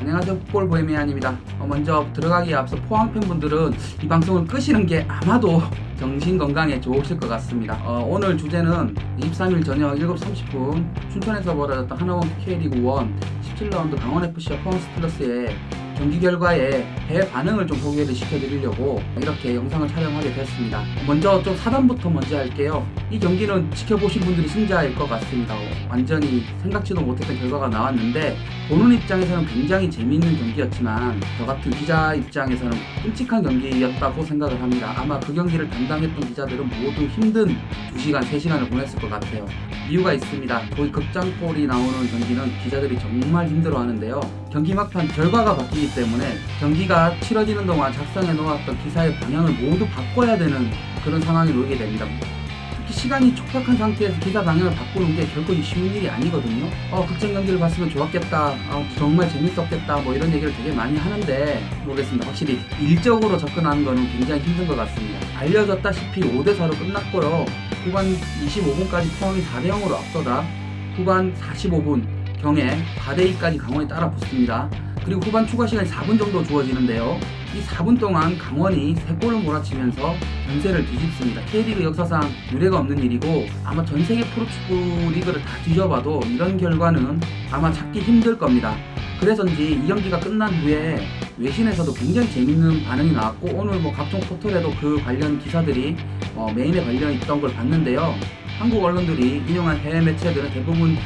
안녕하세요, 풋볼 보헤미안입니다. 먼저 들어가기에 앞서 포항 팬분들은 이 방송을 끄시는 게 아마도 정신 건강에 좋으실 것 같습니다. 오늘 주제는 23일 저녁 7시 30분 춘천에서 벌어졌던 하나원 K리그 1 17라운드 강원FC와 포항 스틸러스의 경기 결과에 대반응을 좀 소개를 시켜드리려고 이렇게 영상을 촬영하게 됐습니다. 먼저 좀 사단부터 먼저 할게요. 이 경기는 지켜보신 분들이 승자일 것 같습니다. 완전히 생각지도 못했던 결과가 나왔는데 보는 입장에서는 굉장히 재미있는 경기였지만 저 같은 기자 입장에서는 끔찍한 경기였다고 생각을 합니다. 아마 그 경기를 담당했던 기자들은 모두 힘든 2시간, 3시간을 보냈을 것 같아요. 이유가 있습니다. 거의 극장골이 나오는 경기는 기자들이 정말 힘들어하는데요. 경기 막판 결과가 바뀌기 때문에 경기가 치러지는 동안 작성해 놓았던 기사의 방향을 모두 바꿔야 되는 그런 상황이 놓이게 됩니다. 특히 시간이 촉박한 상태에서 기사 방향을 바꾸는 게 결코 쉬운 일이 아니거든요. 극장 경기를 봤으면 좋았겠다, 정말 재밌었겠다, 뭐 이런 얘기를 되게 많이 하는데 모르겠습니다. 확실히 일적으로 접근하는 거는 굉장히 힘든 것 같습니다. 알려졌다시피 5대4로 끝났고요. 후반 25분까지 포항이 4대0으로 앞서다 후반 45분 경에 4대2까지 강원이 따라 붙습니다. 그리고 후반 추가 시간이 4분 정도 주어지는데요. 이 4분 동안 강원이 3골을 몰아치면서 전세를 뒤집습니다. K리그 역사상 유례가 없는 일이고 아마 전세계 프로축구 리그를 다 뒤져봐도 이런 결과는 아마 찾기 힘들 겁니다. 그래서인지 이 경기가 끝난 후에 외신에서도 굉장히 재밌는 반응이 나왔고 오늘 각종 포털에도 그 관련 기사들이 메인에 걸려 있던 걸 봤는데요. 한국 언론들이 인용한 해외 매체들은 대부분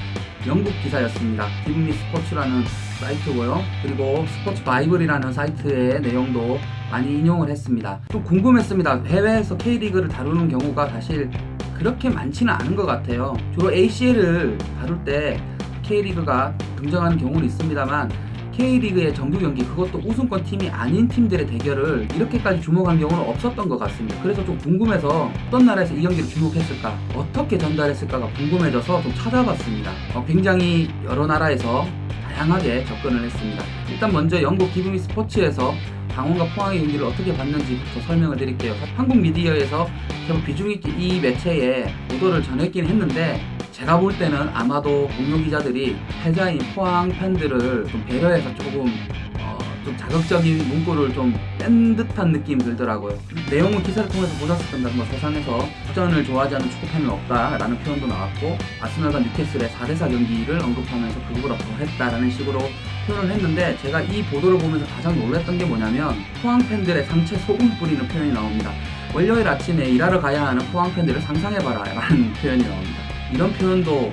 영국 기사였습니다. 기브미 스포츠라는 사이트고요. 그리고 스포츠 바이블이라는 사이트의 내용도 많이 인용을 했습니다. 좀 궁금했습니다. 해외에서 K리그를 다루는 경우가 사실 그렇게 많지는 않은 것 같아요. 주로 ACL을 다룰 때 K리그가 등장하는 경우는 있습니다만 K리그의 정규 경기, 그것도 우승권 팀이 아닌 팀들의 대결을 이렇게까지 주목한 경우는 없었던 것 같습니다. 그래서 좀 궁금해서 어떤 나라에서 이 경기를 주목했을까, 어떻게 전달했을까가 궁금해져서 좀 찾아봤습니다. 굉장히 여러 나라에서 다양하게 접근을 했습니다. 일단 먼저 영국 기브미 스포츠에서 강원과 포항의 경기를 어떻게 봤는지부터 설명을 드릴게요. 한국 미디어에서 제법 비중 있게 이 매체에 보도를 전했긴 했는데 제가 볼 때는 아마도 동료 기자들이 패자인 포항 팬들을 좀 배려해서 조금 좀 자극적인 문구를 좀 뺀 듯한 느낌이 들더라고요. 내용은 기사를 통해서 보셨을 겁니다. 세상에서 후전을 좋아하지 않는 축구팬은 없다라는 표현도 나왔고 아스널과 뉴캐슬의 4대4 경기를 언급하면서 그거보다 더 했다라는 식으로 표현을 했는데 제가 이 보도를 보면서 가장 놀랐던 게 뭐냐면 포항 팬들의 상체 소금 뿌리는 표현이 나옵니다. 월요일 아침에 일하러 가야 하는 포항 팬들을 상상해봐라 라는 표현이 나옵니다. 이런 표현도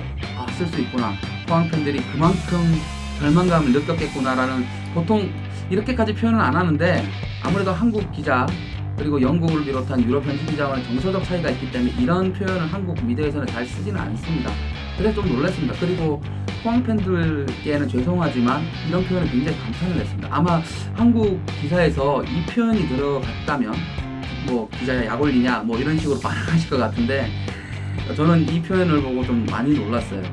쓸 수 있구나, 포항 팬들이 그만큼 절망감을 느꼈겠구나라는, 보통 이렇게까지 표현은 안 하는데 아무래도 한국 기자 그리고 영국을 비롯한 유럽 현지 기자와는 정서적 차이가 있기 때문에 이런 표현을 한국 미디어에서는 잘 쓰지는 않습니다. 그래서 좀 놀랐습니다. 그리고 포항 팬들께는 죄송하지만 이런 표현을 굉장히 감탄을 했습니다. 아마 한국 기사에서 이 표현이 들어갔다면 기자야 약 올리냐 이런 식으로 반응하실 것 같은데 저는 이 표현을 보고 좀 많이 놀랐어요.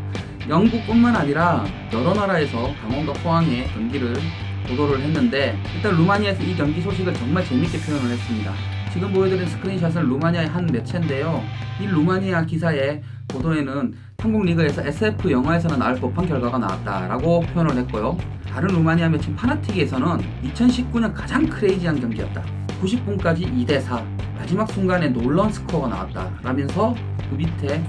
영국뿐만 아니라 여러 나라에서 강원과 포항의 경기를 보도를 했는데 일단 루마니아에서 이 경기 소식을 정말 재밌게 표현을 했습니다. 지금 보여드린 스크린샷은 루마니아의 한 매체인데요. 이 루마니아 기사의 보도에는 한국 리그에서 SF 영화에서는 나올 법한 결과가 나왔다라고 표현을 했고요. 다른 루마니아 매체인 파나틱에서는 2019년 가장 크레이지한 경기였다, 90분까지 2대4, 마지막 순간에 놀라운 스코어가 나왔다 라면서 그 밑에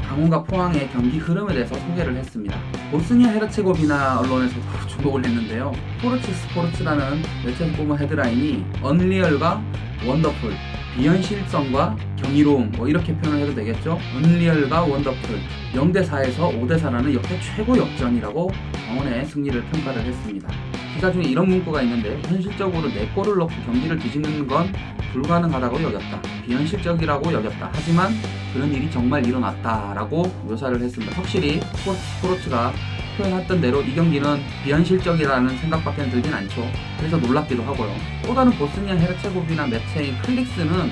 강원과 포항의 경기 흐름에 대해서 소개를 했습니다. 보스니아 헤르체고비나 언론에서 주목을 했는데요. 포르츠 스포르츠라는 매체에서 뽑은 헤드라인이 언리얼과 원더풀, 비현실성과 경이로움 이렇게 표현을 해도 되겠죠. 언리얼과 원더풀, 0대4에서 5대4라는 역대 최고 역전이라고 강원의 승리를 평가를 했습니다. 기사 중에 이런 문구가 있는데 현실적으로 4골을 넣고 경기를 뒤집는 건 불가능하다고 여겼다, 비현실적이라고 여겼다, 하지만 그런 일이 정말 일어났다라고 묘사를 했습니다. 확실히 스포츠가 표현했던 대로 이 경기는 비현실적이라는 생각밖에 들진 않죠. 그래서 놀랍기도 하고요. 또 다른 보스니아 헤르체고비나 매체인 클릭스는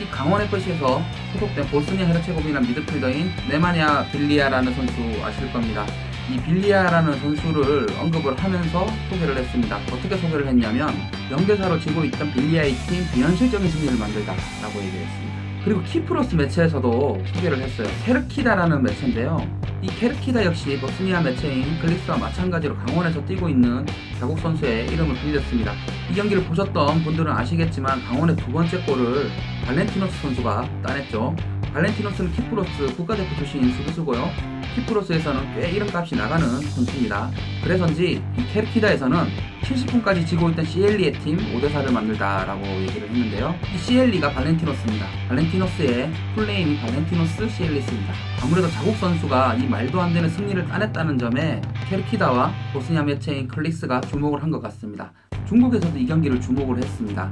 이 강원FC에서 소속된 보스니아 헤르체고비나 미드필더인 네마냐 빌리아라는 선수 아실 겁니다. 이 빌리아라는 선수를 언급을 하면서 소개를 했습니다. 어떻게 소개를 했냐면 0대4로 지고 있던 빌리아의 팀 비현실적인 승리를 만들다 라고 얘기를 했습니다. 그리고 키프로스 매체에서도 소개를 했어요. 케르키다라는 매체인데요. 이 케르키다 역시 보스니아 매체인 클릭스와 마찬가지로 강원에서 뛰고 있는 자국 선수의 이름을 빌렸습니다. 이 경기를 보셨던 분들은 아시겠지만 강원의 두 번째 골을 발렌티노스 선수가 따냈죠. 발렌티노스는 키프로스 국가대표 출신 수비수고요. 키프로스에서는 꽤 이름값이 나가는 선수입니다. 그래서인지 이 케르키다에서는 70분까지 지고 있던 시엘리의 팀 5대4를 만들다라고 얘기를 했는데요. 이 시엘리가 발렌티노스입니다. 발렌티노스의 풀네임이 발렌티노스 시엘리스입니다. 아무래도 자국 선수가 이 말도 안 되는 승리를 따냈다는 점에 케르키다와 보스니아 매체인 클릭스가 주목을 한 것 같습니다. 중국에서도 이 경기를 주목을 했습니다.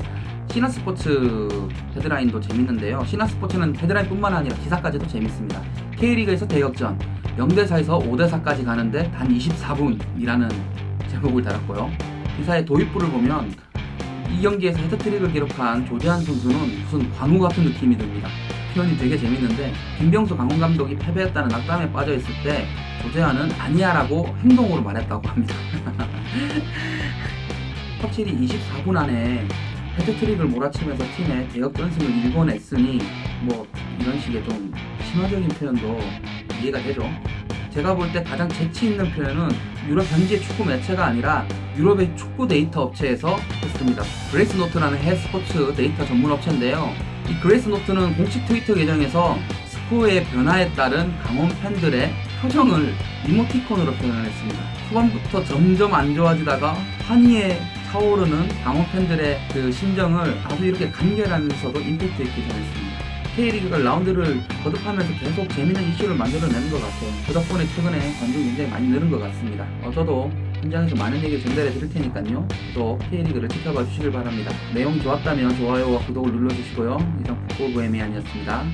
신화스포츠 헤드라인도 재밌는데요. 신화스포츠는 헤드라인뿐만 아니라 기사까지도 재밌습니다. K리그에서 대역전 0대4에서 5대4까지 가는데 단 24분이라는 제목을 달았고요. 기사의 도입부를 보면 이 경기에서 헤트트릭을 기록한 조재한 선수는 무슨 관우 같은 느낌이 듭니다. 표현이 되게 재밌는데 김병수 강원 감독이 패배했다는 낙담에 빠져있을 때 조재한은 아니야라고 행동으로 말했다고 합니다. 확실히 24분 안에 헤트트릭을 몰아치면서 팀에 대역전승을 일궈냈으니 뭐 이런 식의 좀 신화적인 표현도 이해가 되죠. 제가 볼 때 가장 재치 있는 표현은 유럽 현지의 축구 매체가 아니라 유럽의 축구 데이터 업체에서 했습니다. 그레이스노트라는 해외 스포츠 데이터 전문 업체인데요. 이 그레이스노트는 공식 트위터 계정에서 스코어의 변화에 따른 강원 팬들의 표정을 이모티콘으로 표현을 했습니다. 초반부터 점점 안 좋아지다가 환희에 차오르는 강원 팬들의 그 심정을 아주 이렇게 간결하면서도 임팩트 있게 전했습니다. K리그가 라운드를 거듭하면서 계속 재밌는 이슈를 만들어내는 것 같아요. 그 덕분에 최근에 관중이 굉장히 많이 늘은 것 같습니다. 저도 현장에서 많은 얘기를 전달해 드릴 테니까요. 또 K리그를 지켜봐 주시길 바랍니다. 내용 좋았다면 좋아요와 구독을 눌러주시고요. 이상 풋볼부에미안이었습니다.